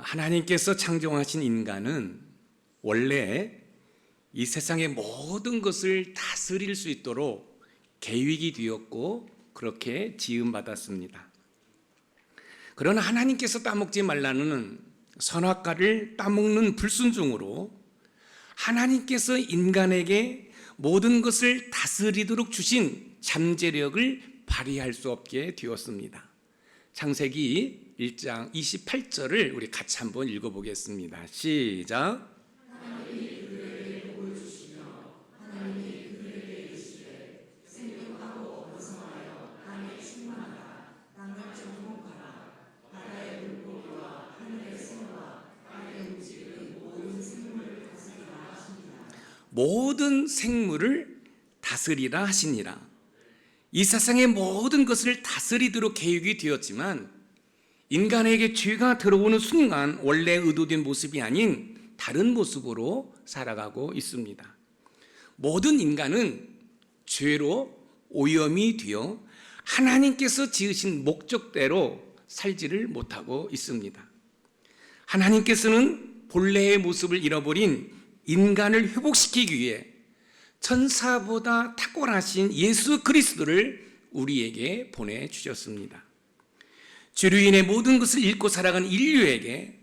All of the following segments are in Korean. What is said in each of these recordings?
하나님께서 창조하신 인간은 원래 이 세상의 모든 것을 다스릴 수 있도록 계획이 되었고 그렇게 지음받았습니다. 그러나 하나님께서 따먹지 말라는 선악과를 따먹는 불순종으로 하나님께서 인간에게 모든 것을 다스리도록 주신 잠재력을 발휘할 수 없게 되었습니다. 창세기 1장 28절을 우리 같이 한번 읽어보겠습니다. 시작. 모든 생물을 다스리라 하시니라. 이 세상의 모든 것을 다스리도록 계획이 되었지만 인간에게 죄가 들어오는 순간 원래 의도된 모습이 아닌 다른 모습으로 살아가고 있습니다. 모든 인간은 죄로 오염이 되어 하나님께서 지으신 목적대로 살지를 못하고 있습니다. 하나님께서는 본래의 모습을 잃어버린 인간을 회복시키기 위해 천사보다 탁월하신 예수 그리스도를 우리에게 보내주셨습니다. 죄로 인해 모든 것을 잃고 살아간 인류에게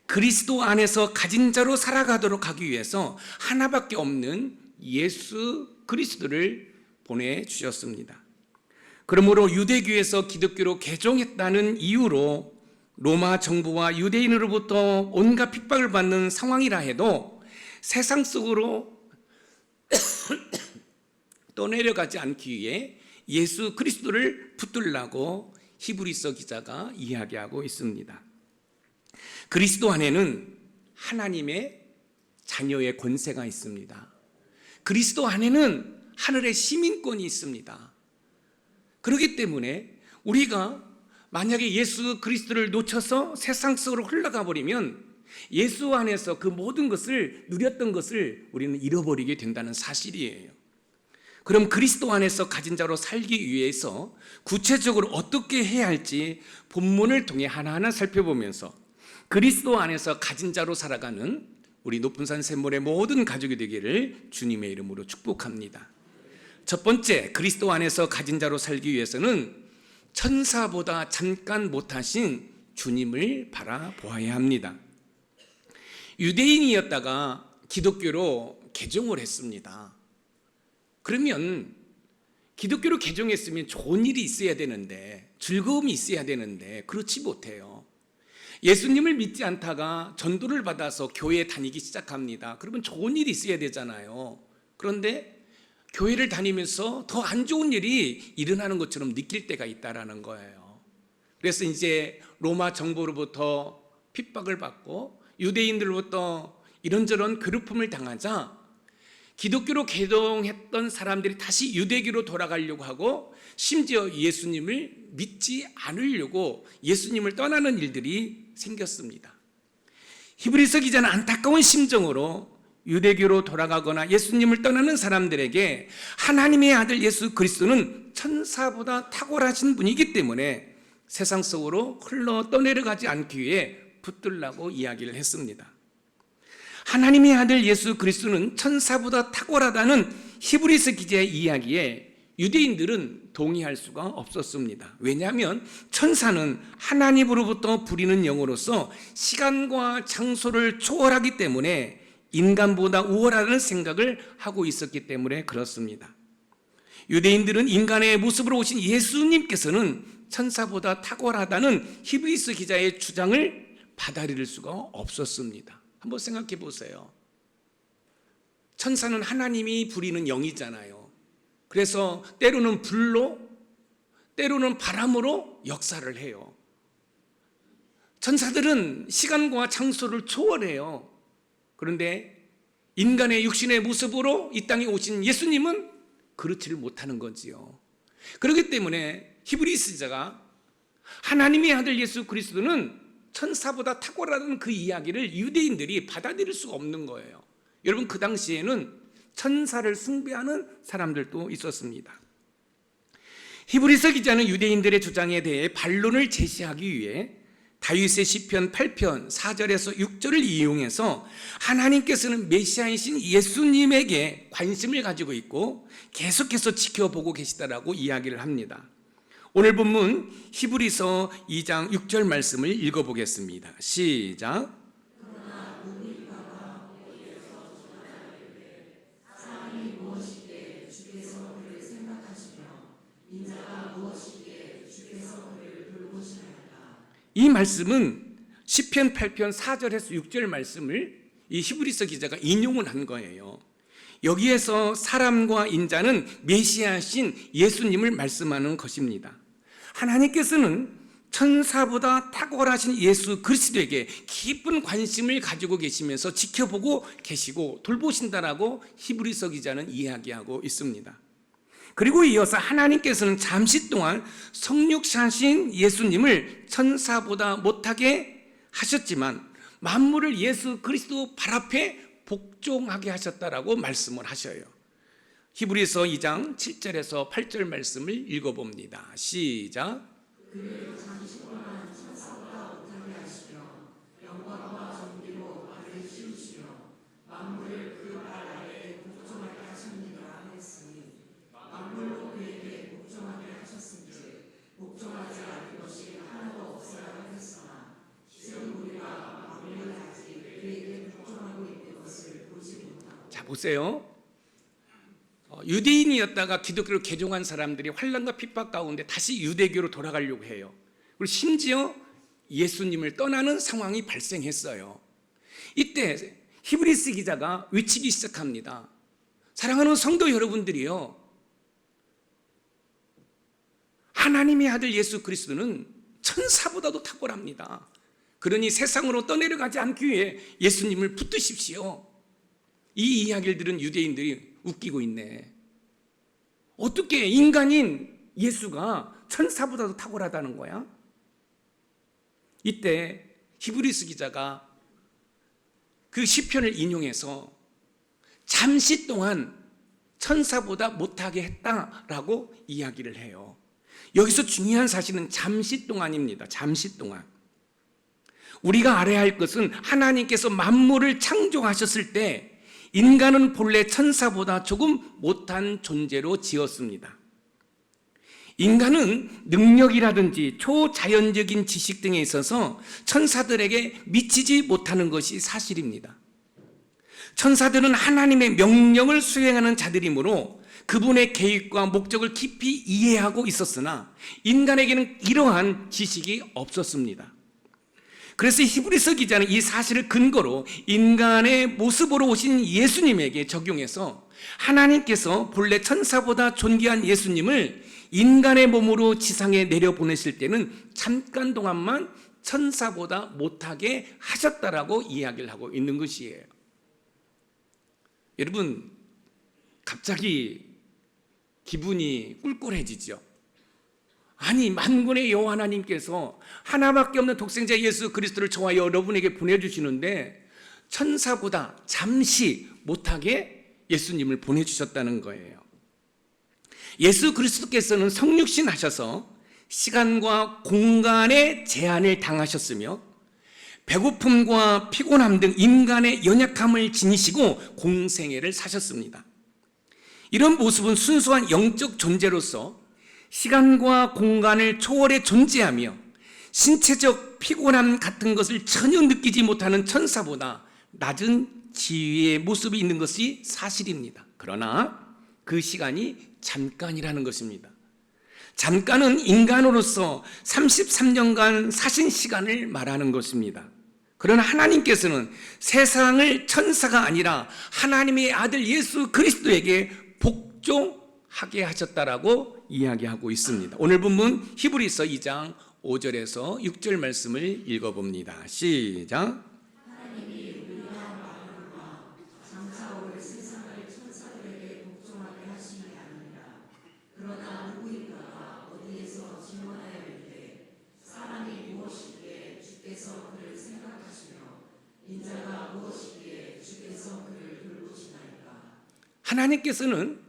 그리스도 안에서 가진 자로 살아가도록 하기 위해서 하나밖에 없는 예수 그리스도를 보내주셨습니다. 그러므로 유대교에서 기독교로 개종했다는 이유로 로마 정부와 유대인으로부터 온갖 핍박을 받는 상황이라 해도 세상 속으로 떠내려가지 않기 위해 예수 그리스도를 붙들라고 히브리서 기자가 이야기하고 있습니다. 그리스도 안에는 하나님의 자녀의 권세가 있습니다. 그리스도 안에는 하늘의 시민권이 있습니다. 그렇기 때문에 우리가 만약에 예수 그리스도를 놓쳐서 세상 속으로 흘러가 버리면 예수 안에서 그 모든 것을 누렸던 것을 우리는 잃어버리게 된다는 사실이에요. 그럼 그리스도 안에서 가진 자로 살기 위해서 구체적으로 어떻게 해야 할지 본문을 통해 하나하나 살펴보면서 그리스도 안에서 가진 자로 살아가는 우리 높은산 샘물의 모든 가족이 되기를 주님의 이름으로 축복합니다. 첫 번째, 그리스도 안에서 가진 자로 살기 위해서는 천사보다 잠깐 못하신 주님을 바라보아야 합니다. 유대인이었다가 기독교로 개종을 했습니다. 그러면 기독교로 개종했으면 좋은 일이 있어야 되는데, 즐거움이 있어야 되는데 그렇지 못해요. 예수님을 믿지 않다가 전도를 받아서 교회에 다니기 시작합니다. 그러면 좋은 일이 있어야 되잖아요. 그런데 교회를 다니면서 더 안 좋은 일이 일어나는 것처럼 느낄 때가 있다라는 거예요. 그래서 이제 로마 정부로부터 핍박을 받고 유대인들로부터 이런저런 괴롭힘을 당하자 기독교로 개종했던 사람들이 다시 유대교로 돌아가려고 하고 심지어 예수님을 믿지 않으려고 예수님을 떠나는 일들이 생겼습니다. 히브리서 기자는 안타까운 심정으로 유대교로 돌아가거나 예수님을 떠나는 사람들에게 하나님의 아들 예수 그리스도는 천사보다 탁월하신 분이기 때문에 세상 속으로 흘러 떠내려가지 않기 위해 붙들라고 이야기를 했습니다. 하나님의 아들 예수 그리스도는 천사보다 탁월하다는 히브리서 기자의 이야기에 유대인들은 동의할 수가 없었습니다. 왜냐하면 천사는 하나님으로부터 부리는 영으로서 시간과 장소를 초월하기 때문에 인간보다 우월하다는 생각을 하고 있었기 때문에 그렇습니다. 유대인들은 인간의 모습으로 오신 예수님께서는 천사보다 탁월하다는 히브리서 기자의 주장을 받아들일 수가 없었습니다. 한번 생각해 보세요. 천사는 하나님이 부리는 영이잖아요. 그래서 때로는 불로, 때로는 바람으로 역사를 해요. 천사들은 시간과 장소를 초월해요. 그런데 인간의 육신의 모습으로 이 땅에 오신 예수님은 그렇지를 못하는 거지요. 그렇기 때문에 히브리서자가 하나님의 아들 예수 그리스도는 천사보다 탁월하다는 그 이야기를 유대인들이 받아들일 수가 없는 거예요. 여러분, 그 당시에는 천사를 숭배하는 사람들도 있었습니다. 히브리서 기자는 유대인들의 주장에 대해 반론을 제시하기 위해 다윗의 시편 8편 4절에서 6절을 이용해서 하나님께서는 메시아이신 예수님에게 관심을 가지고 있고 계속해서 지켜보고 계시다라고 이야기를 합니다. 오늘 본문 히브리서 2장 6절 말씀을 읽어보겠습니다. 시작. 이 말씀은 시편 8편 4절에서 6절 말씀을 이 히브리서 기자가 인용을 한 거예요. 여기에서 사람과 인자는 메시아신 예수님을 말씀하는 것입니다. 하나님께서는 천사보다 탁월하신 예수 그리스도에게 깊은 관심을 가지고 계시면서 지켜보고 계시고 돌보신다라고 히브리서 기자는 이야기하고 있습니다. 그리고 이어서 하나님께서는 잠시 동안 성육신하신 예수님을 천사보다 못하게 하셨지만 만물을 예수 그리스도 발 앞에 복종하게 하셨다라고 말씀을 하셔요. 히브리서 2장 7절에서 8절 말씀을 읽어봅니다. 시작. 자, 보세요. 유대인이었다가 기독교로 개종한 사람들이 환난과 핍박 가운데 다시 유대교로 돌아가려고 해요. 그리고 심지어 예수님을 떠나는 상황이 발생했어요. 이때 히브리서 기자가 외치기 시작합니다. 사랑하는 성도 여러분들이요, 하나님의 아들 예수 그리스도는 천사보다도 탁월합니다. 그러니 세상으로 떠내려가지 않기 위해 예수님을 붙드십시오. 이 이야기를 들은 유대인들이 웃기고 있네. 어떻게 인간인 예수가 천사보다도 탁월하다는 거야? 이때 히브리서 기자가 그 시편을 인용해서 잠시 동안 천사보다 못하게 했다라고 이야기를 해요. 여기서 중요한 사실은 잠시 동안입니다. 잠시 동안. 우리가 알아야 할 것은 하나님께서 만물을 창조하셨을 때 인간은 본래 천사보다 조금 못한 존재로 지었습니다. 인간은 능력이라든지 초자연적인 지식 등에 있어서 천사들에게 미치지 못하는 것이 사실입니다. 천사들은 하나님의 명령을 수행하는 자들이므로 그분의 계획과 목적을 깊이 이해하고 있었으나 인간에게는 이러한 지식이 없었습니다. 그래서 히브리서 기자는 이 사실을 근거로 인간의 모습으로 오신 예수님에게 적용해서 하나님께서 본래 천사보다 존귀한 예수님을 인간의 몸으로 지상에 내려보내실 때는 잠깐 동안만 천사보다 못하게 하셨다라고 이야기를 하고 있는 것이에요. 여러분, 갑자기 기분이 꿀꿀해지죠. 아니, 만군의 여호와 하나님께서 하나밖에 없는 독생자 예수 그리스도를 저와 여러분에게 보내주시는데 천사보다 잠시 못하게 예수님을 보내주셨다는 거예요. 예수 그리스도께서는 성육신 하셔서 시간과 공간의 제한을 당하셨으며 배고픔과 피곤함 등 인간의 연약함을 지니시고 공생애를 사셨습니다. 이런 모습은 순수한 영적 존재로서 시간과 공간을 초월해 존재하며 신체적 피곤함 같은 것을 전혀 느끼지 못하는 천사보다 낮은 지위의 모습이 있는 것이 사실입니다. 그러나 그 시간이 잠깐이라는 것입니다. 잠깐은 인간으로서 33년간 사신 시간을 말하는 것입니다. 그러나 하나님께서는 세상을 천사가 아니라 하나님의 아들 예수 그리스도에게 복종하게 하셨다라고 이야기하고 있습니다. 오늘 본문 히브리서 2장 5절에서 6절 말씀을 읽어봅니다. 시작. 하나님께서는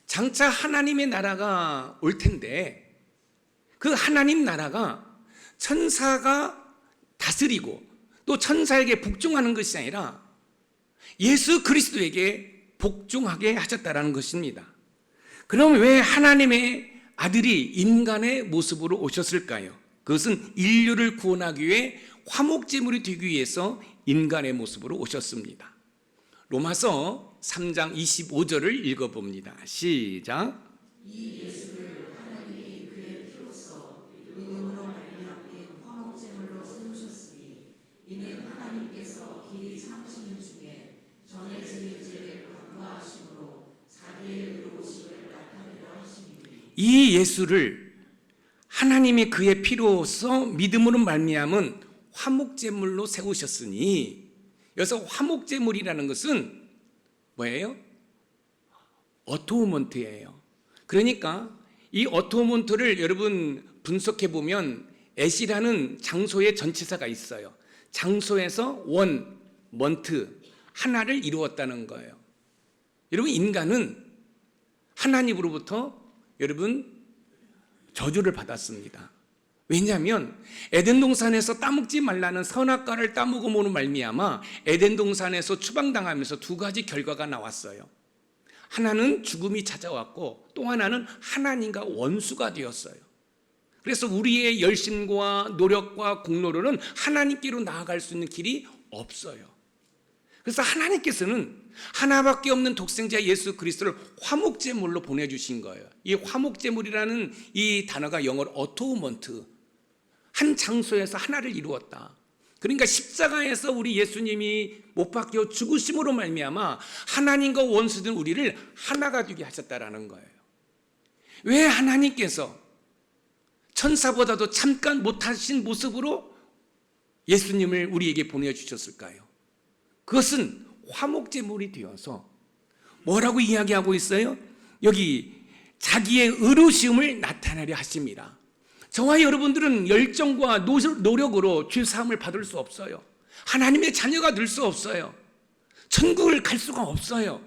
장차 하나님의 나라가 올 텐데 그 하나님 나라가 천사가 다스리고 또 천사에게 복종하는 것이 아니라 예수 그리스도에게 복종하게 하셨다라는 것입니다. 그럼 왜 하나님의 아들이 인간의 모습으로 오셨을까요? 그것은 인류를 구원하기 위해 화목제물이 되기 위해서 인간의 모습으로 오셨습니다. 로마서 3장 25절을 읽어봅니다. 시작. 이 예수를 하나님이 그의 피로써 의로움으로 말미암게 화목제물로 세우셨으니 이는 하나님께서 길이 참으시는 중에 전해지는 죄를 간과하심으로 자기의 의로우심을 나타내려 하심이니 이 예수를 하나님이 그의 피로써 믿음으로 말미암은 화목제물로 세우셨으니, 여기서 화목제물이라는 것은 뭐예요? 어토먼트예요. 그러니까 이 어토먼트를 여러분 분석해 보면 엣이라는 장소의 전치사가 있어요. 장소에서 원, 먼트, 하나를 이루었다는 거예요. 여러분, 인간은 하나님으로부터 여러분 저주를 받았습니다. 왜냐하면 에덴 동산에서 따먹지 말라는 선악과를 따먹음으로 말미암아 에덴 동산에서 추방당하면서 두 가지 결과가 나왔어요. 하나는 죽음이 찾아왔고 또 하나는 하나님과 원수가 되었어요. 그래서 우리의 열심과 노력과 공로로는 하나님께로 나아갈 수 있는 길이 없어요. 그래서 하나님께서는 하나밖에 없는 독생자 예수 그리스도를 화목제물로 보내주신 거예요. 이 화목제물이라는 이 단어가 영어로 어토먼트, 한 장소에서 하나를 이루었다. 그러니까 십자가에서 우리 예수님이 못 박혀 죽으심으로 말미암아 하나님과 원수된 우리를 하나가 되게 하셨다라는 거예요. 왜 하나님께서 천사보다도 잠깐 못하신 모습으로 예수님을 우리에게 보내주셨을까요? 그것은 화목제물이 되어서 뭐라고 이야기하고 있어요? 여기 자기의 의로우심을 나타내려 하십니다. 저와 여러분들은 열정과 노력으로 죄사함을 받을 수 없어요. 하나님의 자녀가 될 수 없어요. 천국을 갈 수가 없어요.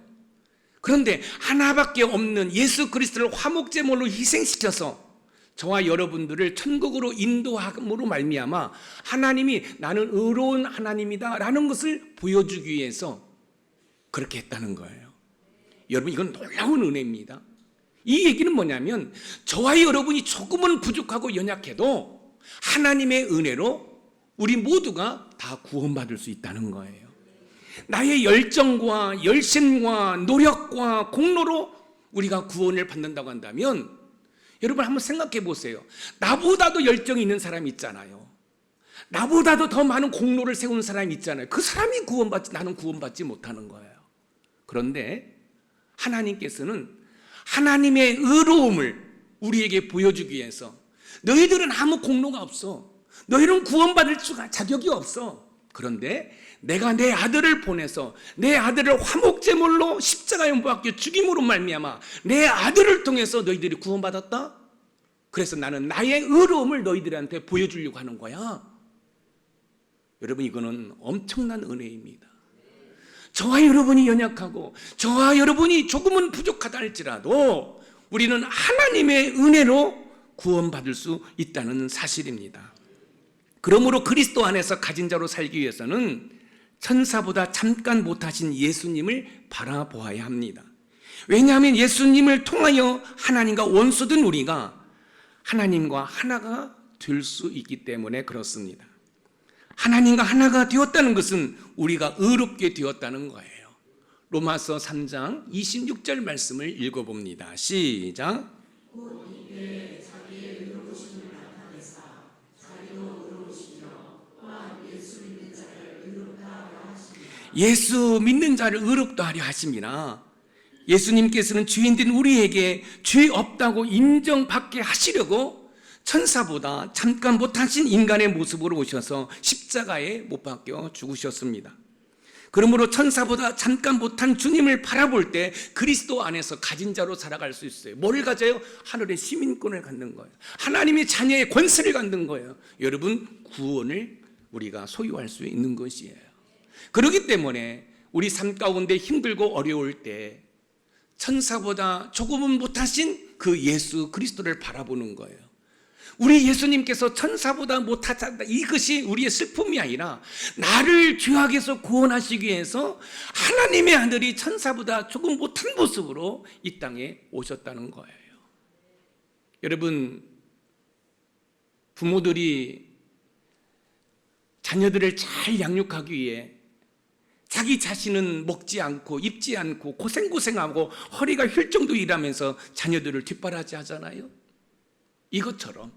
그런데 하나밖에 없는 예수 그리스도를 화목제물로 희생시켜서 저와 여러분들을 천국으로 인도함으로 말미암아 하나님이 나는 의로운 하나님이다 라는 것을 보여주기 위해서 그렇게 했다는 거예요. 여러분, 이건 놀라운 은혜입니다. 이 얘기는 뭐냐면 저와 여러분이 조금은 부족하고 연약해도 하나님의 은혜로 우리 모두가 다 구원받을 수 있다는 거예요. 나의 열정과 열심과 노력과 공로로 우리가 구원을 받는다고 한다면 여러분 한번 생각해 보세요. 나보다도 열정이 있는 사람이 있잖아요. 나보다도 더 많은 공로를 세운 사람이 있잖아요. 그 사람이 구원받지, 나는 구원받지 못하는 거예요. 그런데 하나님께서는 하나님의 의로움을 우리에게 보여주기 위해서 너희들은 아무 공로가 없어. 너희는 구원받을 자격이 없어. 그런데 내가 내 아들을 보내서 내 아들을 화목제물로 십자가에 못 박혀 죽임으로 말미암아 내 아들을 통해서 너희들이 구원받았다. 그래서 나는 나의 의로움을 너희들한테 보여주려고 하는 거야. 여러분, 이거는 엄청난 은혜입니다. 저와 여러분이 연약하고 저와 여러분이 조금은 부족하다 할지라도 우리는 하나님의 은혜로 구원받을 수 있다는 사실입니다. 그러므로 그리스도 안에서 가진 자로 살기 위해서는 천사보다 잠깐 못하신 예수님을 바라보아야 합니다. 왜냐하면 예수님을 통하여 하나님과 원수된 우리가 하나님과 하나가 될 수 있기 때문에 그렇습니다. 하나님과 하나가 되었다는 것은 우리가 의롭게 되었다는 거예요. 로마서 3장 26절 말씀을 읽어봅니다. 시작. 곧 이때 자기의 의로우심을 나타내사 자기도 의로우시며 또한 예수 믿는 자를 의롭다 하려 하시니라. 예수 믿는 자를 의롭다 하려 하심이라. 예수님께서는 죄인된 우리에게 죄 없다고 인정받게 하시려고 천사보다 잠깐 못하신 인간의 모습으로 오셔서 십자가에 못 박혀 죽으셨습니다. 그러므로 천사보다 잠깐 못한 주님을 바라볼 때 그리스도 안에서 가진 자로 살아갈 수 있어요. 뭐를 가져요? 하늘의 시민권을 갖는 거예요. 하나님의 자녀의 권세를 갖는 거예요. 여러분, 구원을 우리가 소유할 수 있는 것이에요. 그렇기 때문에 우리 삶 가운데 힘들고 어려울 때 천사보다 조금은 못하신 그 예수 그리스도를 바라보는 거예요. 우리 예수님께서 천사보다 못하다, 이것이 우리의 슬픔이 아니라 나를 죄악에서 구원하시기 위해서 하나님의 아들이 천사보다 조금 못한 모습으로 이 땅에 오셨다는 거예요. 여러분, 부모들이 자녀들을 잘 양육하기 위해 자기 자신은 먹지 않고 입지 않고 고생하고 허리가 휠 정도 일하면서 자녀들을 뒷바라지 하잖아요. 이것처럼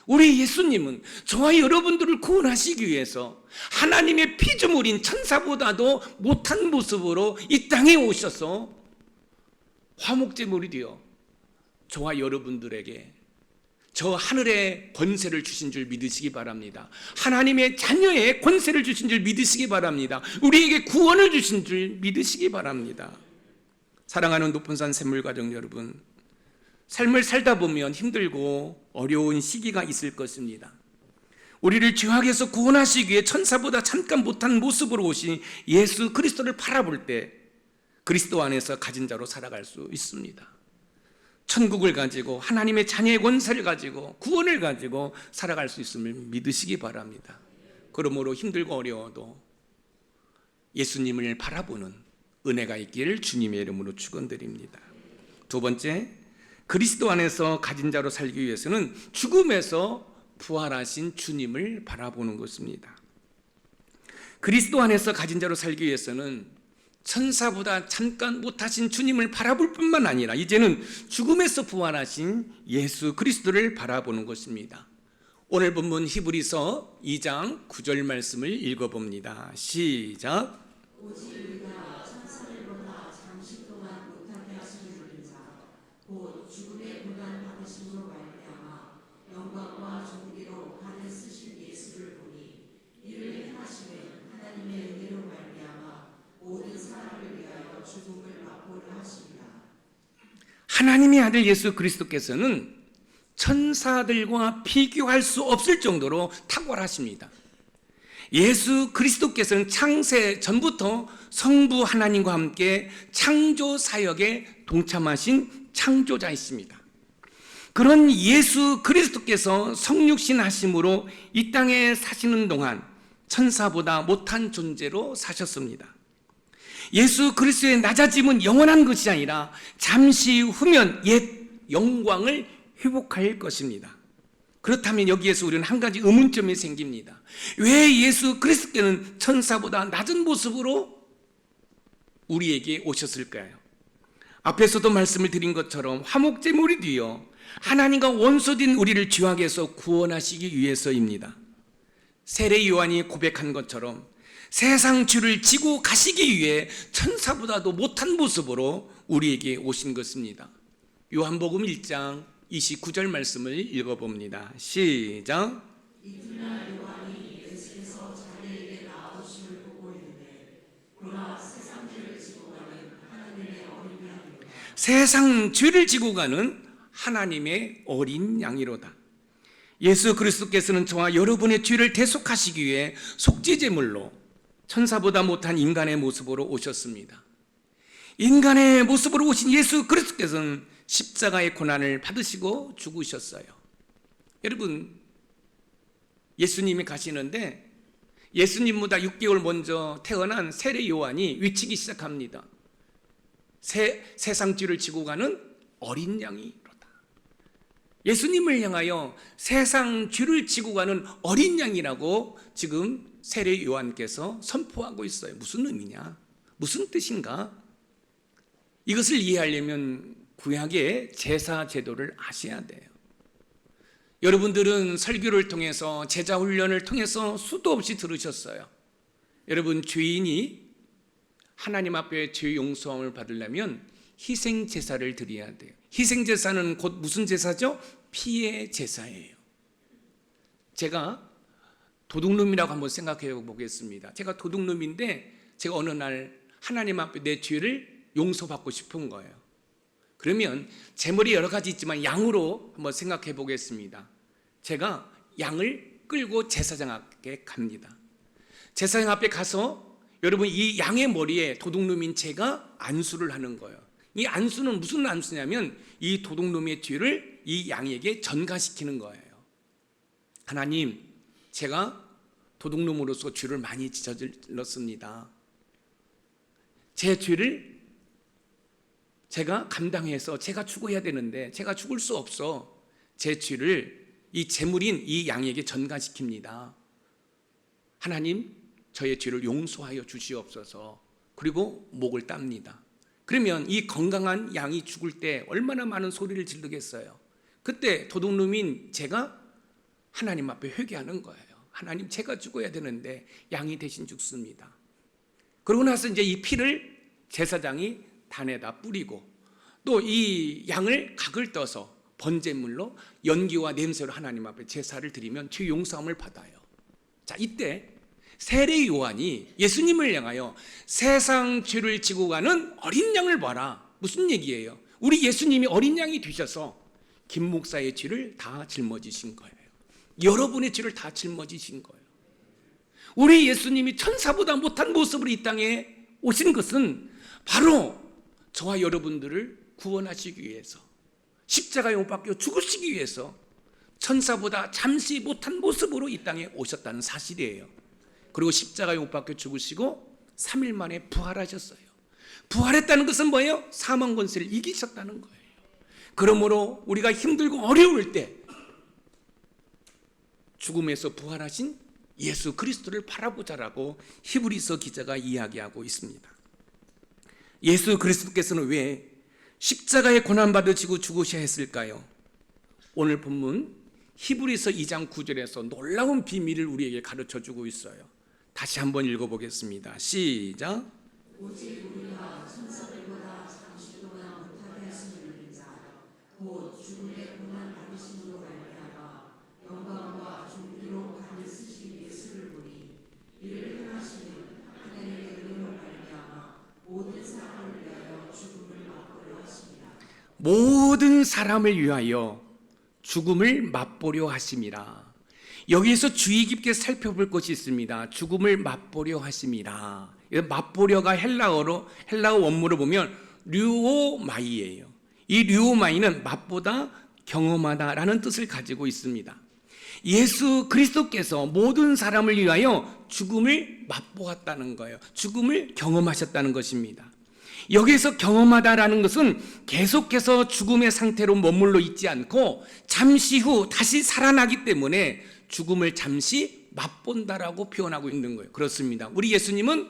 우리 예수님은 저와 여러분들을 구원하시기 위해서 하나님의 피조물인 천사보다도 못한 모습으로 이 땅에 오셔서 화목제물이 되어 저와 여러분들에게 저 하늘의 권세를 주신 줄 믿으시기 바랍니다. 하나님의 자녀의 권세를 주신 줄 믿으시기 바랍니다. 우리에게 구원을 주신 줄 믿으시기 바랍니다. 사랑하는 높은산 샘물가족 여러분, 삶을 살다 보면 힘들고 어려운 시기가 있을 것입니다. 우리를 죄악에서 구원하시기 위해 천사보다 잠깐 못한 모습으로 오신 예수 그리스도를 바라볼 때 그리스도 안에서 가진 자로 살아갈 수 있습니다. 천국을 가지고 하나님의 자녀의 권세를 가지고 구원을 가지고 살아갈 수 있음을 믿으시기 바랍니다. 그러므로 힘들고 어려워도 예수님을 바라보는 은혜가 있기를 주님의 이름으로 축원드립니다. 두 번째, 그리스도 안에서 가진 자로 살기 위해서는 죽음에서 부활하신 주님을 바라보는 것입니다. 그리스도 안에서 가진 자로 살기 위해서는 천사보다 잠깐 못하신 주님을 바라볼 뿐만 아니라 이제는 죽음에서 부활하신 예수 그리스도를 바라보는 것입니다. 오늘 본문 히브리서 2장 9절 말씀을 읽어봅니다. 시작. 오직 우리가 천사들보다 잠시 동안 못하게 하시는 분자 곧 죽음의 고난 받으심으로 말미암아 영광과 존귀로 하늘 쓰신 예수를 보니 이를 행하시는 하나님의 은혜로 말미암아 모든 사람을 위하여 죽음을 맛보려 하십니다. 하나님의 아들 예수 그리스도께서는 천사들과 비교할 수 없을 정도로 탁월하십니다. 예수 그리스도께서는 창세 전부터 성부 하나님과 함께 창조 사역에 동참하신 창조자이십니다. 그런 예수 그리스도께서 성육신 하심으로 이 땅에 사시는 동안 천사보다 못한 존재로 사셨습니다. 예수 그리스도의 낮아짐은 영원한 것이 아니라 잠시 후면 옛 영광을 회복할 것입니다. 그렇다면 여기에서 우리는 한 가지 의문점이 생깁니다. 왜 예수 그리스도께는 천사보다 낮은 모습으로 우리에게 오셨을까요? 앞에서도 말씀을 드린 것처럼 화목제물이 되어 하나님과 원수된 우리를 죄악에서 구원하시기 위해서입니다. 세례 요한이 고백한 것처럼 세상 죄를 지고 가시기 위해 천사보다도 못한 모습으로 우리에게 오신 것입니다. 요한복음 1장 29절 말씀을 읽어봅니다. 시작. 이튿날 요한이 예수께서 자기에게 나아오심을 보고 있는데 그러나 세상 죄를 지고 가는 하나님의 어린 양이로다. 세상 죄를 지고 가는 하나님의 어린 양이로다. 예수 그리스도께서는 저와 여러분의 죄를 대속하시기 위해 속죄제물로 천사보다 못한 인간의 모습으로 오셨습니다. 인간의 모습으로 오신 예수 그리스도께서는 십자가의 고난을 받으시고 죽으셨어요. 여러분, 예수님이 가시는데 예수님보다 6개월 먼저 태어난 세례 요한이 외치기 시작합니다. 세상 죄를 지고 가는 어린 양이로다. 예수님을 향하여 세상 죄를 지고 가는 어린 양이라고 지금 세례 요한께서 선포하고 있어요. 무슨 의미냐? 무슨 뜻인가? 이것을 이해하려면 구약의 제사 제도를 아셔야 돼요. 여러분들은 설교를 통해서 제자 훈련을 통해서 수도 없이 들으셨어요. 여러분, 죄인이 하나님 앞에 죄 용서함을 받으려면 희생 제사를 드려야 돼요. 희생 제사는 곧 무슨 제사죠? 피의 제사예요. 제가 도둑놈이라고 한번 생각해 보겠습니다. 제가 도둑놈인데 제가 어느 날 하나님 앞에 내 죄를 용서받고 싶은 거예요. 그러면 제 머리에 여러 가지 있지만 양으로 한번 생각해 보겠습니다. 제가 양을 끌고 제사장 앞에 갑니다. 제사장 앞에 가서 여러분, 이 양의 머리에 도둑놈인 제가 안수를 하는 거예요. 이 안수는 무슨 안수냐면 이 도둑놈의 죄를 이 양에게 전가시키는 거예요. 하나님, 제가 도둑놈으로서 죄를 많이 저질렀습니다. 제 죄를 제가 감당해서 제가 죽어야 되는데 제가 죽을 수 없어 제 죄를 이 제물인 이 양에게 전가시킵니다. 하나님, 저의 죄를 용서하여 주시옵소서. 그리고 목을 땁니다. 그러면 이 건강한 양이 죽을 때 얼마나 많은 소리를 지르겠어요. 그때 도둑놈인 제가 하나님 앞에 회개하는 거예요. 하나님, 제가 죽어야 되는데 양이 대신 죽습니다. 그러고 나서 이제 이 피를 제사장이 단에다 뿌리고 또 이 양을 각을 떠서 번제물로 연기와 냄새로 하나님 앞에 제사를 드리면 죄 용서함을 받아요. 자, 이때 세례 요한이 예수님을 향하여 세상 죄를 지고 가는 어린 양을 봐라. 무슨 얘기예요? 우리 예수님이 어린 양이 되셔서 김 목사의 죄를 다 짊어지신 거예요. 여러분의 죄를 다 짊어지신 거예요. 우리 예수님이 천사보다 못한 모습으로 이 땅에 오신 것은 바로 저와 여러분들을 구원하시기 위해서, 십자가에 못 박혀 죽으시기 위해서 천사보다 잠시 못한 모습으로 이 땅에 오셨다는 사실이에요. 그리고 십자가에 못 박혀 죽으시고 3일 만에 부활하셨어요. 부활했다는 것은 뭐예요? 사망 권세를 이기셨다는 거예요. 그러므로 우리가 힘들고 어려울 때 죽음에서 부활하신 예수 그리스도를 바라보자라고 히브리서 기자가 이야기하고 있습니다. 예수 그리스도께서는 왜 십자가에 고난받으시고 죽으셔야 했을까요? 오늘 본문 히브리서 2장 9절에서 놀라운 비밀을 우리에게 가르쳐주고 있어요. 다시 한번 읽어보겠습니다. 시작. 오직 우리가 천사들보다 잠시 동안 못하게 하시는 자, 곧 죽음의 고난 받으심으로 말미암아 영광과 존귀로 가는 쓰신 예수를 보니 이를 행하시는 하나님의 은혜로 말미암아 모든 사람을 위하여 죽음을 맛보려 하십니다. 모든 사람을 위하여 죽음을 맛보려 하심이라. 여기에서 주의 깊게 살펴볼 것이 있습니다. 죽음을 맛보려 하심이라. 맛보려가 헬라어 원문을 보면 류오마이예요. 이 류오마이는 맛보다 경험하다라는 뜻을 가지고 있습니다. 예수 그리스도께서 모든 사람을 위하여 죽음을 맛보았다는 거예요. 죽음을 경험하셨다는 것입니다. 여기에서 경험하다라는 것은 계속해서 죽음의 상태로 머물러 있지 않고 잠시 후 다시 살아나기 때문에 죽음을 잠시 맛본다라고 표현하고 있는 거예요. 그렇습니다. 우리 예수님은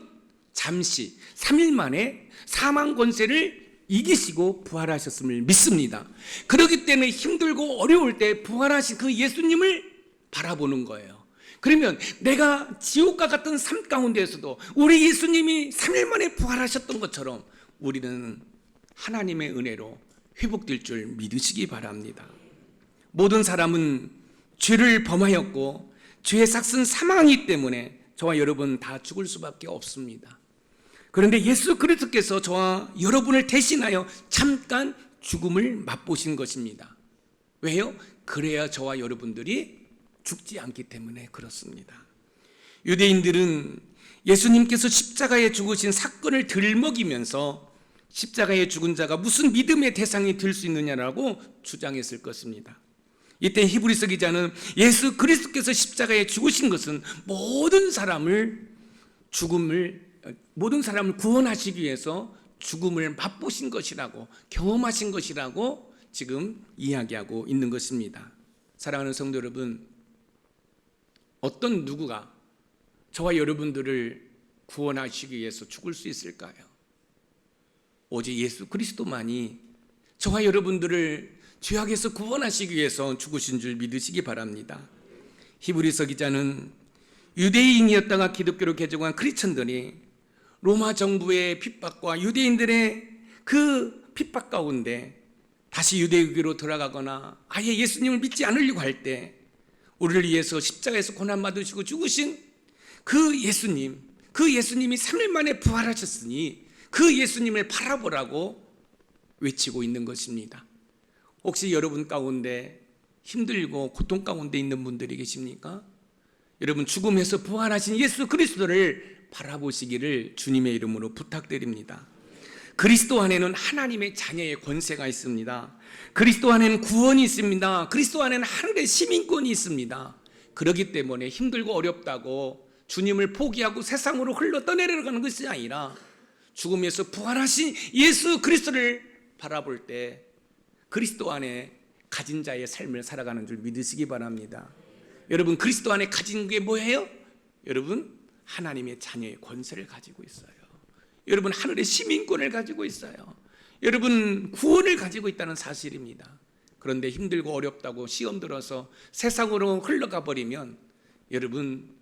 잠시 3일 만에 사망 권세를 이기시고 부활하셨음을 믿습니다. 그렇기 때문에 힘들고 어려울 때 부활하신 그 예수님을 바라보는 거예요. 그러면 내가 지옥과 같은 삶 가운데에서도 우리 예수님이 3일 만에 부활하셨던 것처럼 우리는 하나님의 은혜로 회복될 줄 믿으시기 바랍니다. 모든 사람은 죄를 범하였고 죄의 삭은 사망이기 때문에 저와 여러분 다 죽을 수밖에 없습니다. 그런데 예수 그리스도께서 저와 여러분을 대신하여 잠깐 죽음을 맛보신 것입니다. 왜요? 그래야 저와 여러분들이 죽지 않기 때문에 그렇습니다. 유대인들은 예수님께서 십자가에 죽으신 사건을 들먹이면서 십자가에 죽은 자가 무슨 믿음의 대상이 될 수 있느냐라고 주장했을 것입니다. 이때 히브리서 기자는 예수 그리스도께서 십자가에 죽으신 것은 모든 사람을 구원하시기 위해서 죽음을 맛보신 것이라고, 경험하신 것이라고 지금 이야기하고 있는 것입니다. 사랑하는 성도 여러분, 어떤 누구가 저와 여러분들을 구원하시기 위해서 죽을 수 있을까요? 오직 예수 그리스도만이 저와 여러분들을 죄악에서 구원하시기 위해서 죽으신 줄 믿으시기 바랍니다. 히브리서 기자는 유대인이었다가 기독교로 개종한 크리스천들이 로마 정부의 핍박과 유대인들의 그 핍박 가운데 다시 유대교로 돌아가거나 아예 예수님을 믿지 않으려고 할 때 우리를 위해서 십자가에서 고난받으시고 죽으신 그 예수님이 3일 만에 부활하셨으니 그 예수님을 바라보라고 외치고 있는 것입니다. 혹시 여러분 가운데 힘들고 고통 가운데 있는 분들이 계십니까? 여러분, 죽음에서 부활하신 예수 그리스도를 바라보시기를 주님의 이름으로 부탁드립니다. 그리스도 안에는 하나님의 자녀의 권세가 있습니다. 그리스도 안에는 구원이 있습니다. 그리스도 안에는 하늘의 시민권이 있습니다. 그렇기 때문에 힘들고 어렵다고 주님을 포기하고 세상으로 흘러 떠내려가는 것이 아니라 죽음에서 부활하신 예수 그리스도를 바라볼 때 그리스도 안에 가진 자의 삶을 살아가는 줄 믿으시기 바랍니다. 여러분, 그리스도 안에 가진 게 뭐예요? 여러분, 하나님의 자녀의 권세를 가지고 있어요. 여러분, 하늘의 시민권을 가지고 있어요. 여러분, 구원을 가지고 있다는 사실입니다. 그런데 힘들고 어렵다고 시험 들어서 세상으로 흘러가 버리면 여러분,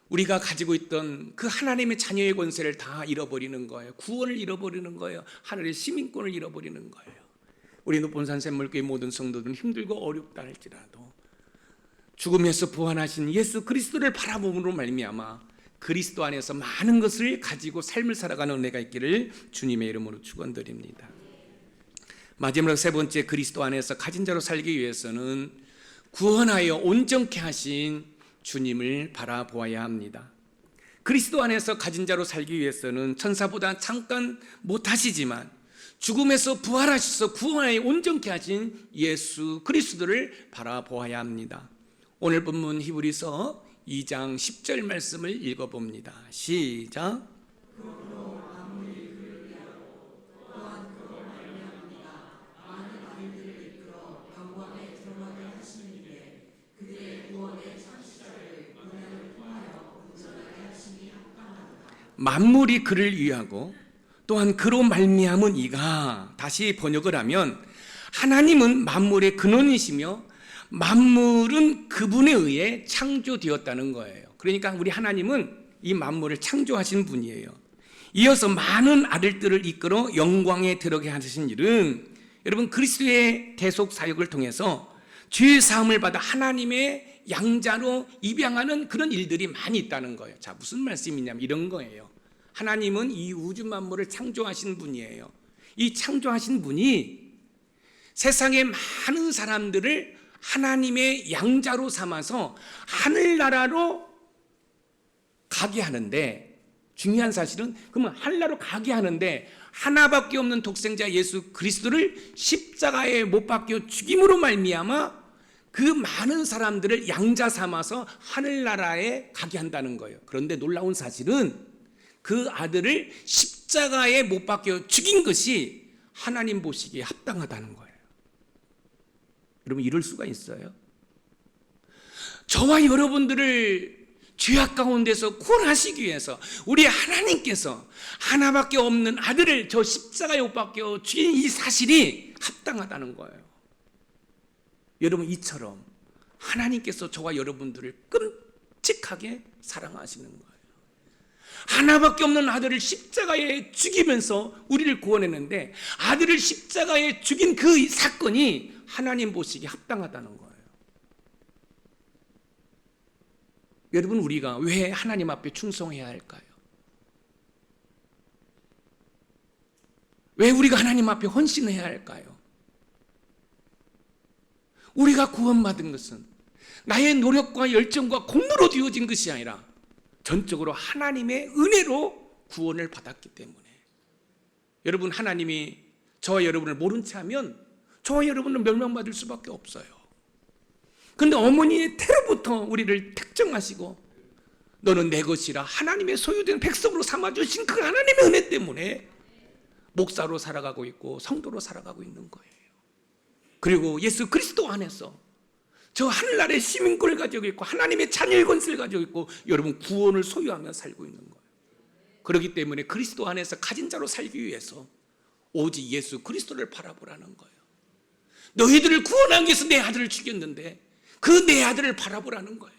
우리가 가지고 있던 그 하나님의 자녀의 권세를 다 잃어버리는 거예요. 구원을 잃어버리는 거예요. 하늘의 시민권을 잃어버리는 거예요. 우리 높은산 샘물교회 모든 성도들은 힘들고 어렵다 할지라도 죽음에서 부활하신 예수 그리스도를 바라봄으로 말미암아 그리스도 안에서 많은 것을 가지고 삶을 살아가는 은혜가 있기를 주님의 이름으로 축원드립니다. 마지막으로 세 번째, 그리스도 안에서 가진 자로 살기 위해서는 구원하여 온전케 하신 주님을 바라보아야 합니다. 그리스도 안에서 가진 자로 살기 위해서는 천사보다 잠깐 못하시지만 죽음에서 부활하셔서 구원하여 온전케 하신 예수 그리스도를 바라보아야 합니다. 오늘 본문 히브리서 2장 10절 말씀을 읽어봅니다. 시작. 만물이 그를 위하고 또한 그로 말미암은 이가, 다시 번역을 하면 하나님은 만물의 근원이시며 만물은 그분에 의해 창조되었다는 거예요. 그러니까 우리 하나님은 이 만물을 창조하신 분이에요. 이어서 많은 아들들을 이끌어 영광에 들어게 하신 일은 여러분 그리스도의 대속 사역을 통해서 죄의 사함을 받아 하나님의 양자로 입양하는 그런 일들이 많이 있다는 거예요. 자, 무슨 말씀이냐면 이런 거예요. 하나님은 이 우주 만물을 창조하신 분이에요. 이 창조하신 분이 세상의 많은 사람들을 하나님의 양자로 삼아서 하늘나라로 가게 하는데, 중요한 사실은 그러면 하늘나라로 가게 하는데 하나밖에 없는 독생자 예수 그리스도를 십자가에 못 박혀 죽임으로 말미암아 그 많은 사람들을 양자 삼아서 하늘나라에 가게 한다는 거예요. 그런데 놀라운 사실은 그 아들을 십자가에 못 박혀 죽인 것이 하나님 보시기에 합당하다는 거예요. 여러분, 이럴 수가 있어요? 저와 여러분들을 죄악 가운데서 구원하시기 위해서 우리 하나님께서 하나밖에 없는 아들을 저 십자가에 못 박혀 죽인 이 사실이 합당하다는 거예요. 여러분, 이처럼 하나님께서 저와 여러분들을 끔찍하게 사랑하시는 거예요. 하나밖에 없는 아들을 십자가에 죽이면서 우리를 구원했는데 아들을 십자가에 죽인 그 사건이 하나님 보시기에 합당하다는 거예요. 여러분, 우리가 왜 하나님 앞에 충성해야 할까요? 왜 우리가 하나님 앞에 헌신해야 할까요? 우리가 구원받은 것은 나의 노력과 열정과 공로로 되어진 것이 아니라 전적으로 하나님의 은혜로 구원을 받았기 때문에. 여러분, 하나님이 저와 여러분을 모른 채 하면 저와 여러분은 멸망받을 수밖에 없어요. 그런데 어머니의 태로부터 우리를 택정하시고 너는 내 것이라 하나님의 소유된 백성으로 삼아주신 그 하나님의 은혜 때문에 목사로 살아가고 있고 성도로 살아가고 있는 거예요. 그리고 예수 그리스도 안에서 저 하늘나라의 시민권을 가지고 있고 하나님의 자녀의 권세를 가지고 있고 여러분 구원을 소유하며 살고 있는 거예요. 그렇기 때문에 그리스도 안에서 가진 자로 살기 위해서 오직 예수 그리스도를 바라보라는 거예요. 너희들을 구원하기 위해서 내 아들을 죽였는데 그 내 아들을 바라보라는 거예요.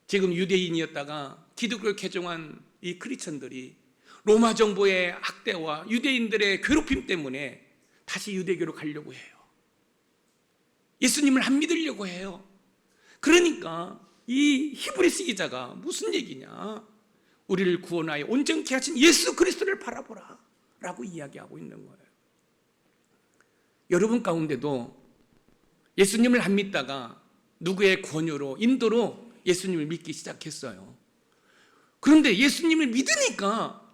지금 유대인이었다가 기독교를 개종한 이 크리스천들이 로마 정부의 학대와 유대인들의 괴롭힘 때문에 다시 유대교로 가려고 해요. 예수님을 안 믿으려고 해요. 그러니까 이 히브리서 기자가 무슨 얘기냐, 우리를 구원하여 온전케 하신 예수 그리스도를 바라보라 라고 이야기하고 있는 거예요. 여러분 가운데도 예수님을 안 믿다가 누구의 권유로 인도로 예수님을 믿기 시작했어요. 그런데 예수님을 믿으니까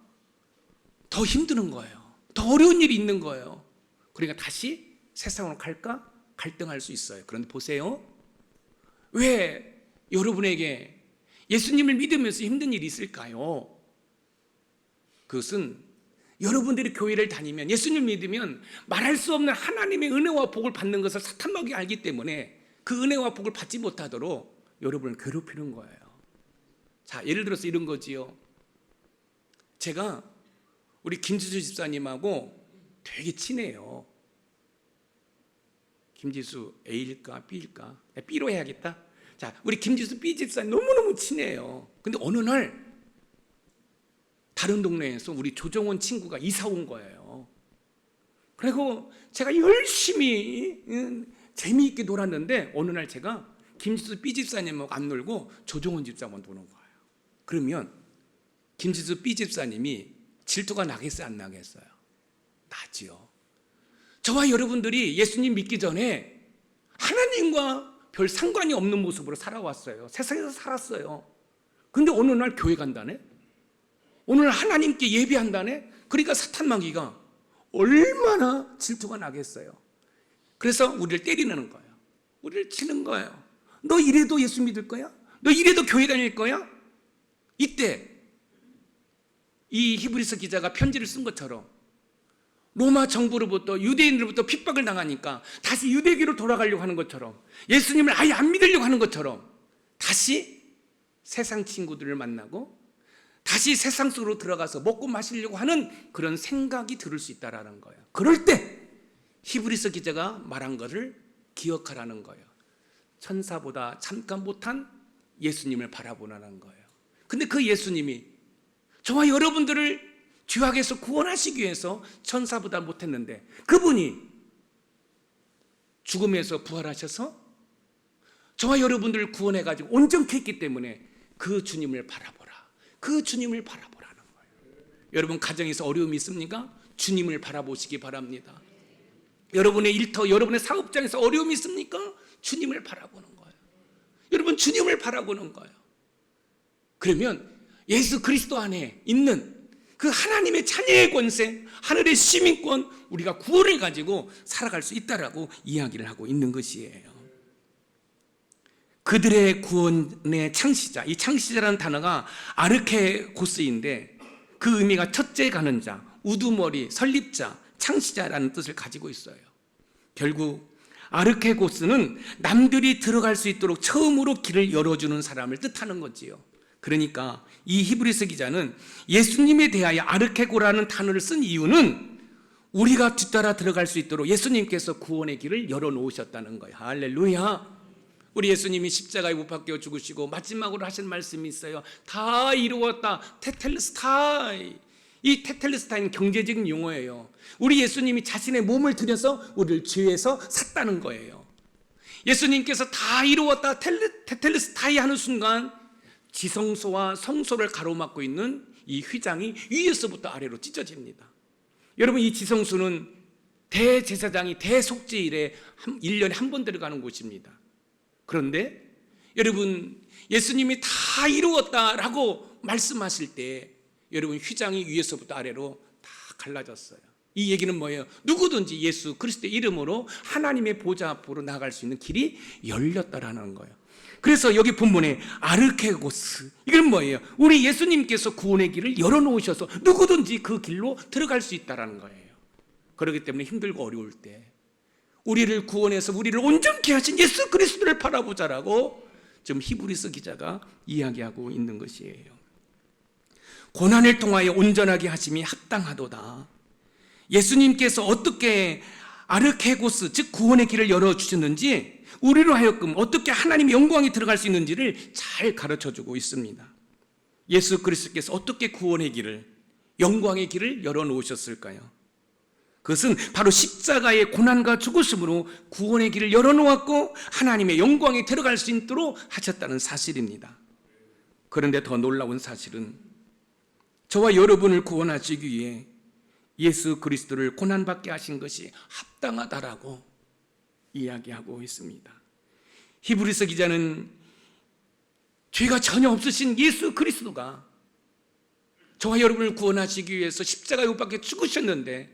더 힘드는 거예요. 더 어려운 일이 있는 거예요. 그러니까 다시 세상으로 갈까? 갈등할 수 있어요. 그런데 보세요. 왜 여러분에게 예수님을 믿으면서 힘든 일이 있을까요? 그것은 여러분들이 교회를 다니면, 예수님을 믿으면 말할 수 없는 하나님의 은혜와 복을 받는 것을 사탄마귀가 알기 때문에 그 은혜와 복을 받지 못하도록 여러분을 괴롭히는 거예요. 자, 예를 들어서 이런 거지요. 제가 우리 김지수 집사님하고 되게 친해요. 김지수 A일까 B일까? B로 해야겠다. 자, 우리 김지수 B 집사님 너무너무 친해요. 근데 어느 날 다른 동네에서 우리 조정원 친구가 이사 온 거예요. 그리고 제가 열심히 재미있게 놀았는데 어느 날 제가 김지수 B 집사님하고 안 놀고 조정원 집사만 노는 거예요. 그러면 김지수 B 집사님이 질투가 나겠어요, 안 나겠어요? 나지요. 저와 여러분들이 예수님 믿기 전에 하나님과 별 상관이 없는 모습으로 살아왔어요. 세상에서 살았어요. 근데 어느 날 교회 간다네? 오늘 하나님께 예배한다네? 그러니까 사탄마귀가 얼마나 질투가 나겠어요. 그래서 우리를 때리는 거예요. 우리를 치는 거예요. 너 이래도 예수 믿을 거야? 너 이래도 교회 다닐 거야? 이때 이 히브리서 기자가 편지를 쓴 것처럼 로마 정부로부터, 유대인으로부터 핍박을 당하니까 다시 유대교로 돌아가려고 하는 것처럼, 예수님을 아예 안 믿으려고 하는 것처럼 다시 세상 친구들을 만나고 다시 세상 속으로 들어가서 먹고 마시려고 하는 그런 생각이 들을 수 있다는 거예요. 그럴 때 히브리서 기자가 말한 것을 기억하라는 거예요. 천사보다 잠깐 못한 예수님을 바라보라는 거예요. 근데 그 예수님이 저와 여러분들을 죄악에서 구원하시기 위해서 천사보다 못했는데 그분이 죽음에서 부활하셔서 저와 여러분들을 구원해가지고 온전케 했기 때문에 그 주님을 바라보라. 그 주님을 바라보라는 거예요. 여러분 가정에서 어려움이 있습니까? 주님을 바라보시기 바랍니다. 여러분의 일터, 여러분의 사업장에서 어려움이 있습니까? 주님을 바라보는 거예요. 여러분 주님을 바라보는 거예요. 그러면 예수 그리스도 안에 있는 그 하나님의 자녀의 권세, 하늘의 시민권, 우리가 구원을 가지고 살아갈 수 있다라고 이야기를 하고 있는 것이에요. 그들의 구원의 창시자, 이 창시자라는 단어가 아르케고스인데 그 의미가 첫째 가는 자, 우두머리, 설립자, 창시자라는 뜻을 가지고 있어요. 결국 아르케고스는 남들이 들어갈 수 있도록 처음으로 길을 열어주는 사람을 뜻하는 거지요. 그러니까 이 히브리서 기자는 예수님에 대하여 아르케고라는 단어를 쓴 이유는 우리가 뒤따라 들어갈 수 있도록 예수님께서 구원의 길을 열어놓으셨다는 거예요. 할렐루야. 우리 예수님이 십자가에 못 박혀 죽으시고 마지막으로 하신 말씀이 있어요. 다 이루었다. 테텔레스타이. 이 테텔레스타이는 경제적인 용어예요. 우리 예수님이 자신의 몸을 들여서 우리를 죄에서 샀다는 거예요. 예수님께서 다 이루었다. 테텔레스타이 하는 순간 지성소와 성소를 가로막고 있는 이 휘장이 위에서부터 아래로 찢어집니다. 여러분 이 지성소는 대제사장이 대속죄일에 1년에 한 번 들어가는 곳입니다. 그런데 여러분 예수님이 다 이루었다라고 말씀하실 때 여러분 휘장이 위에서부터 아래로 다 갈라졌어요. 이 얘기는 뭐예요? 누구든지 예수 그리스도의 이름으로 하나님의 보좌 앞으로 나갈 수 있는 길이 열렸다라는 거예요. 그래서 여기 본문에 아르케고스, 이건 뭐예요? 우리 예수님께서 구원의 길을 열어놓으셔서 누구든지 그 길로 들어갈 수 있다는 거예요. 그렇기 때문에 힘들고 어려울 때 우리를 구원해서 우리를 온전케 하신 예수 그리스도를 바라보자라고 지금 히브리서 기자가 이야기하고 있는 것이에요. 고난을 통하여 온전하게 하심이 합당하도다. 예수님께서 어떻게 아르케고스, 즉 구원의 길을 열어주셨는지 우리로 하여금 어떻게 하나님의 영광이 들어갈 수 있는지를 잘 가르쳐주고 있습니다. 예수 그리스도께서 어떻게 구원의 길을, 영광의 길을 열어놓으셨을까요? 그것은 바로 십자가의 고난과 죽으심으로 구원의 길을 열어놓았고 하나님의 영광에 들어갈 수 있도록 하셨다는 사실입니다. 그런데 더 놀라운 사실은 저와 여러분을 구원하시기 위해 예수 그리스도를 고난받게 하신 것이 합당하다라고 이야기하고 있습니다. 히브리서 기자는 죄가 전혀 없으신 예수 그리스도가 저와 여러분을 구원하시기 위해서 십자가에 못 박혀 죽으셨는데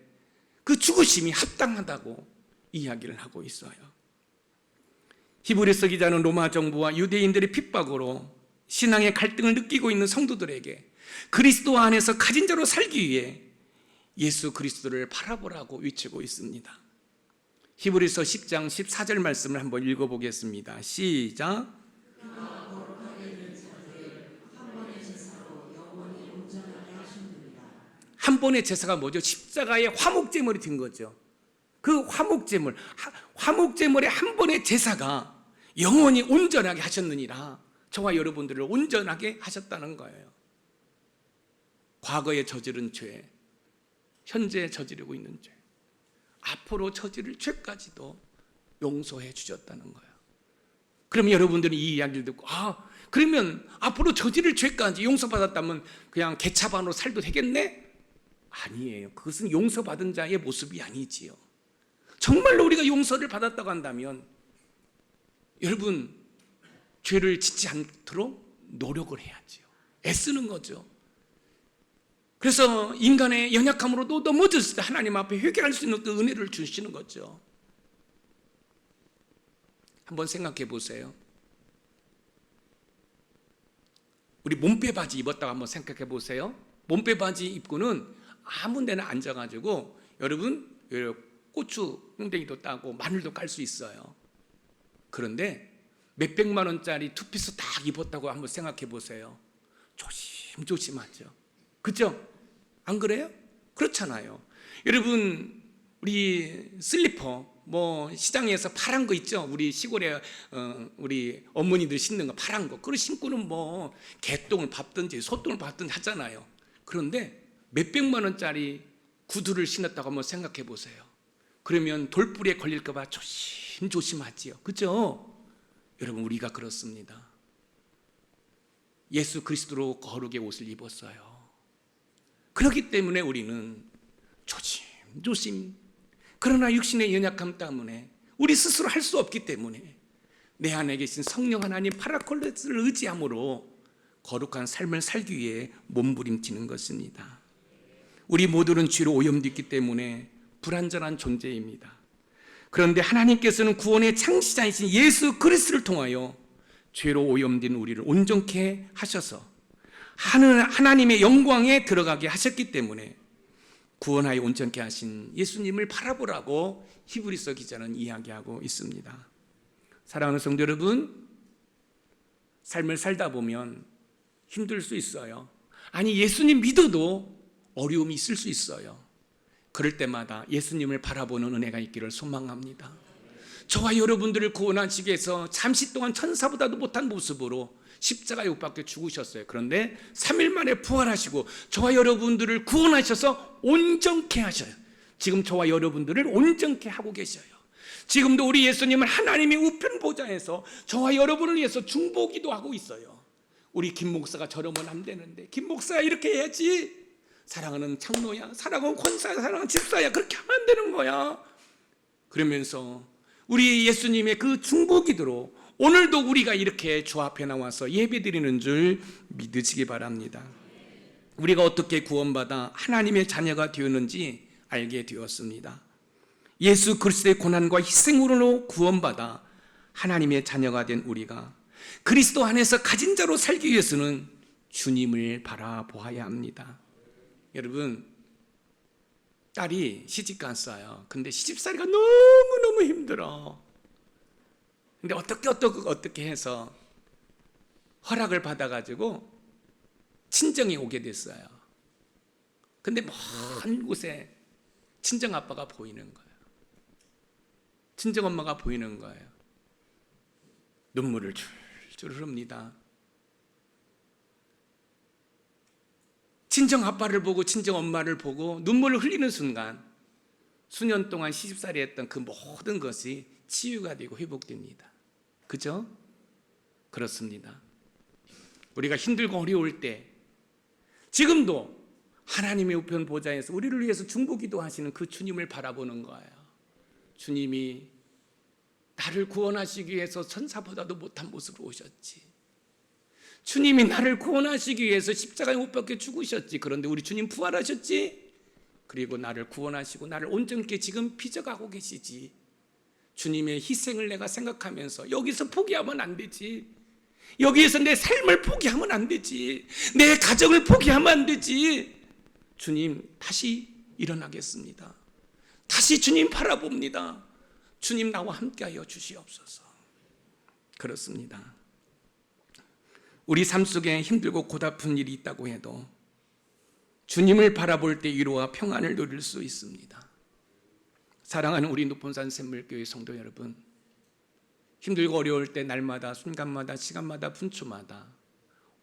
그 죽으심이 합당하다고 이야기를 하고 있어요. 히브리서 기자는 로마 정부와 유대인들의 핍박으로 신앙의 갈등을 느끼고 있는 성도들에게 그리스도 안에서 가진 자로 살기 위해 예수 그리스도를 바라보라고 외치고 있습니다. 히브리서 10장 14절 말씀을 한번 읽어보겠습니다. 시작. 한 번의 제사가 뭐죠? 십자가의 화목제물이 된 거죠. 그 화목제물의 한 번의 제사가 영원히 온전하게 하셨느니라. 저와 여러분들을 온전하게 하셨다는 거예요. 과거에 저지른 죄, 현재 저지르고 있는 죄, 앞으로 저지를 죄까지도 용서해 주셨다는 거예요. 그럼 여러분들이 이 이야기를 듣고 그러면 앞으로 저지를 죄까지 용서받았다면 그냥 개차반으로 살도 되겠네? 아니에요. 그것은 용서받은 자의 모습이 아니지요. 정말로 우리가 용서를 받았다고 한다면 여러분 죄를 짓지 않도록 노력을 해야지요. 애쓰는 거죠. 그래서 인간의 연약함으로도 넘어졌을 때 하나님 앞에 회개할 수 있는 그 은혜를 주시는 거죠. 한번 생각해 보세요. 우리 몸빼 바지 입었다고 한번 생각해 보세요. 몸빼 바지 입고는 아무 데나 앉아가지고 여러분 고추 웅덩이도 따고 마늘도 깔 수 있어요. 그런데 몇백만 원짜리 투피스 딱 입었다고 한번 생각해 보세요. 조심조심하죠. 그렇죠? 안 그래요? 그렇잖아요. 여러분 우리 슬리퍼 시장에서 파란 거 있죠? 우리 시골에 우리 어머니들 신는 거 파란 거 그걸 신고는 개똥을 밟든지 소똥을 밟든지 하잖아요. 그런데 몇백만 원짜리 구두를 신었다고 한번 생각해 보세요. 그러면 돌불에 걸릴까 봐 조심조심하지요. 그렇죠? 여러분 우리가 그렇습니다. 예수 그리스도로 거룩의 옷을 입었어요. 그렇기 때문에 우리는 조심조심, 그러나 육신의 연약함 때문에 우리 스스로 할 수 없기 때문에 내 안에 계신 성령 하나님 파라클로스를 의지함으로 거룩한 삶을 살기 위해 몸부림치는 것입니다. 우리 모두는 죄로 오염됐기 때문에 불완전한 존재입니다. 그런데 하나님께서는 구원의 창시자이신 예수 그리스도를 통하여 죄로 오염된 우리를 온전케 하셔서 하나님의 영광에 들어가게 하셨기 때문에 구원하여 온전케 하신 예수님을 바라보라고 히브리서 기자는 이야기하고 있습니다. 사랑하는 성도 여러분, 삶을 살다 보면 힘들 수 있어요. 아니 예수님 믿어도 어려움이 있을 수 있어요. 그럴 때마다 예수님을 바라보는 은혜가 있기를 소망합니다. 저와 여러분들을 구원하시기 위해서 잠시 동안 천사보다도 못한 모습으로 십자가에 못 박혀 죽으셨어요. 그런데 3일 만에 부활하시고 저와 여러분들을 구원하셔서 온전케 하셔요. 지금 저와 여러분들을 온전케 하고 계셔요. 지금도 우리 예수님은 하나님의 우편 보좌에서 저와 여러분을 위해서 중보기도 하고 있어요. 우리 김 목사가 저러면 안 되는데 김 목사야 이렇게 해야지, 사랑하는 장로야, 사랑하는 권사야, 사랑하는 집사야 그렇게 하면 안 되는 거야. 그러면서 우리 예수님의 그 중보기도로 오늘도 우리가 이렇게 주 앞에 나와서 예배드리는 줄 믿으시기 바랍니다. 우리가 어떻게 구원받아 하나님의 자녀가 되었는지 알게 되었습니다. 예수 그리스도의 고난과 희생으로 구원받아 하나님의 자녀가 된 우리가 그리스도 안에서 가진 자로 살기 위해서는 주님을 바라보아야 합니다. 여러분, 딸이 시집갔어요. 근데 시집살이가 너무너무 힘들어. 근데 어떻게 해서 허락을 받아가지고 친정에 오게 됐어요. 근데 먼 곳에 친정 아빠가 보이는 거예요. 친정 엄마가 보이는 거예요. 눈물을 줄줄 흐릅니다. 친정 아빠를 보고 친정 엄마를 보고 눈물을 흘리는 순간 수년 동안 시집살이 했던 그 모든 것이 치유가 되고 회복됩니다. 그죠? 그렇습니다. 우리가 힘들고 어려울 때 지금도 하나님의 우편 보좌에서 우리를 위해서 중보기도 하시는 그 주님을 바라보는 거예요. 주님이 나를 구원하시기 위해서 천사보다도 못한 모습으로 오셨지. 주님이 나를 구원하시기 위해서 십자가에 못 박혀 죽으셨지. 그런데 우리 주님 부활하셨지. 그리고 나를 구원하시고 나를 온전케 지금 빚어가고 계시지. 주님의 희생을 내가 생각하면서 여기서 포기하면 안 되지. 여기에서 내 삶을 포기하면 안 되지. 내 가정을 포기하면 안 되지. 주님, 다시 일어나겠습니다. 다시 주님 바라봅니다. 주님, 나와 함께하여 주시옵소서. 그렇습니다. 우리 삶 속에 힘들고 고달픈 일이 있다고 해도 주님을 바라볼 때 위로와 평안을 누릴 수 있습니다. 사랑하는 우리 높은산 샘물교회 성도 여러분, 힘들고 어려울 때 날마다 순간마다 시간마다 분초마다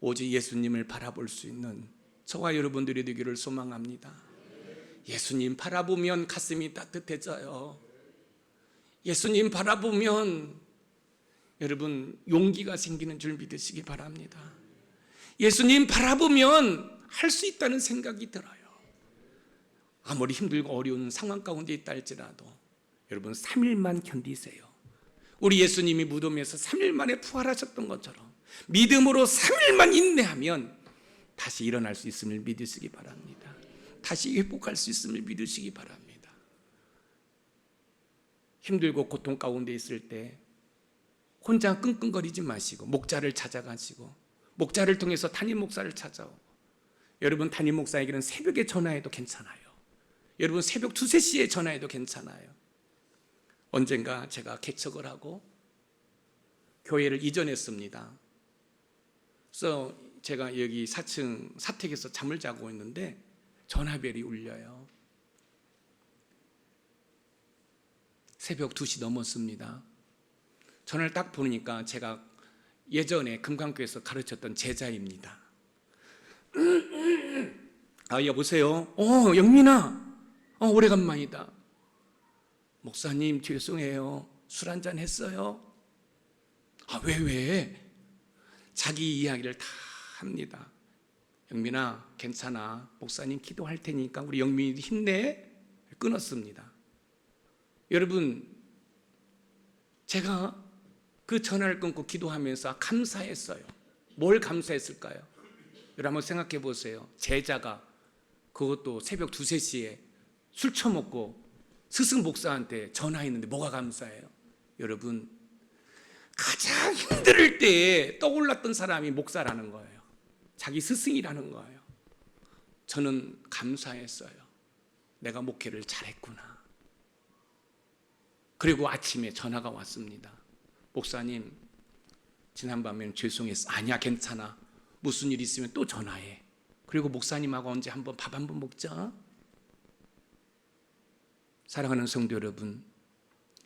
오직 예수님을 바라볼 수 있는 저와 여러분들이 되기를 소망합니다. 예수님 바라보면 가슴이 따뜻해져요. 예수님 바라보면 여러분 용기가 생기는 줄 믿으시기 바랍니다. 예수님 바라보면 할 수 있다는 생각이 들어요. 아무리 힘들고 어려운 상황 가운데 있다 할지라도 여러분 3일만 견디세요. 우리 예수님이 무덤에서 3일 만에 부활하셨던 것처럼 믿음으로 3일만 인내하면 다시 일어날 수 있음을 믿으시기 바랍니다. 다시 회복할 수 있음을 믿으시기 바랍니다. 힘들고 고통 가운데 있을 때 혼자 끙끙거리지 마시고 목자를 찾아가시고 목자를 통해서 담임 목사를 찾아오고, 여러분 담임 목사에게는 새벽에 전화해도 괜찮아요. 여러분 새벽 2, 3시에 전화해도 괜찮아요. 언젠가 제가 개척을 하고 교회를 이전했습니다. 그래서 제가 여기 4층 사택에서 잠을 자고 있는데 전화벨이 울려요. 새벽 2시 넘었습니다. 전화를 딱 보니까 제가 예전에 금강교에서 가르쳤던 제자입니다. 아, 여보세요? 영민아, 오래간만이다. 목사님 죄송해요. 술 한잔 했어요? 아, 왜? 자기 이야기를 다 합니다. 영민아, 괜찮아. 목사님 기도할 테니까 우리 영민이 힘내. 끊었습니다. 여러분, 제가 그 전화를 끊고 기도하면서 감사했어요. 뭘 감사했을까요? 여러분 한번 생각해 보세요. 제자가 그것도 새벽 2, 3시에 술 처먹고 스승 목사한테 전화했는데 뭐가 감사해요? 여러분, 가장 힘들 때에 떠올랐던 사람이 목사라는 거예요. 자기 스승이라는 거예요. 저는 감사했어요. 내가 목회를 잘했구나. 그리고 아침에 전화가 왔습니다. 목사님, 지난밤에는 죄송했어. 아니야, 괜찮아. 무슨 일 있으면 또 전화해. 그리고 목사님하고 언제 한번 밥 한번 먹자. 사랑하는 성도 여러분,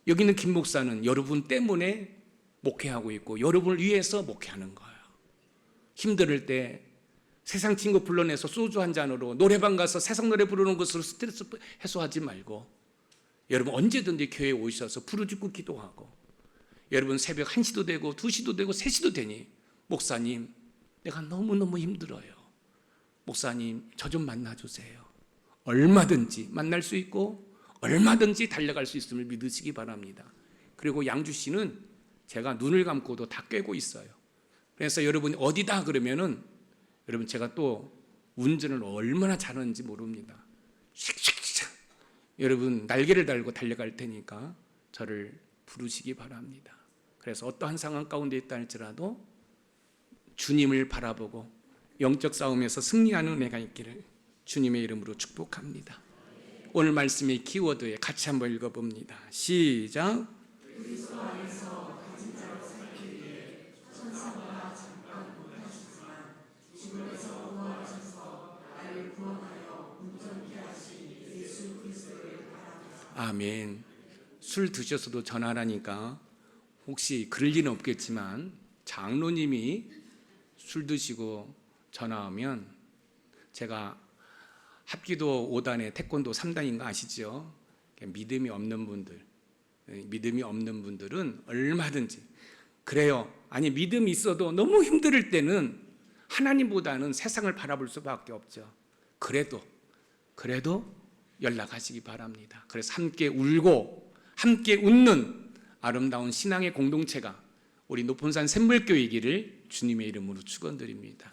여기 있는 김 목사는 여러분 때문에 목회하고 있고 여러분을 위해서 목회하는 거예요. 힘들 때 세상 친구 불러내서 소주 한 잔으로 노래방 가서 세상 노래 부르는 것으로 스트레스 해소하지 말고 여러분 언제든지 교회에 오셔서 부르짖고 기도하고, 여러분 새벽 1시도 되고 2시도 되고 3시도 되니 목사님, 내가 너무너무 힘들어요. 목사님, 저 좀 만나주세요. 얼마든지 만날 수 있고 얼마든지 달려갈 수 있음을 믿으시기 바랍니다. 그리고 양주 씨는 제가 눈을 감고도 다 꿰고 있어요. 그래서 여러분이 어디다 그러면은 여러분 제가 또 운전을 얼마나 잘하는지 모릅니다. 슉슉슉 여러분 날개를 달고 달려갈 테니까 저를 부르시기 바랍니다. 그래서 어떠한 상황 가운데 있다 할지라도 주님을 바라보고 영적 싸움에서 승리하는 은혜가 있기를 주님의 이름으로 축복합니다. 오늘 말씀의 키워드에 같이 한번 읽어봅니다. 시작. 아멘. 술 드셔서도 전화하니까 혹시 그럴 리는 없겠지만 장로님이 술 드시고 전화하면 제가 합기도 5단에 태권도 3단인가 아시죠? 믿음이 없는 분들은 얼마든지 그래요. 아니 믿음이 있어도 너무 힘들 때는 하나님보다는 세상을 바라볼 수밖에 없죠. 그래도 연락하시기 바랍니다. 그래서 함께 울고 함께 웃는 아름다운 신앙의 공동체가 우리 높은산 샘물교회이기를 주님의 이름으로 축원드립니다.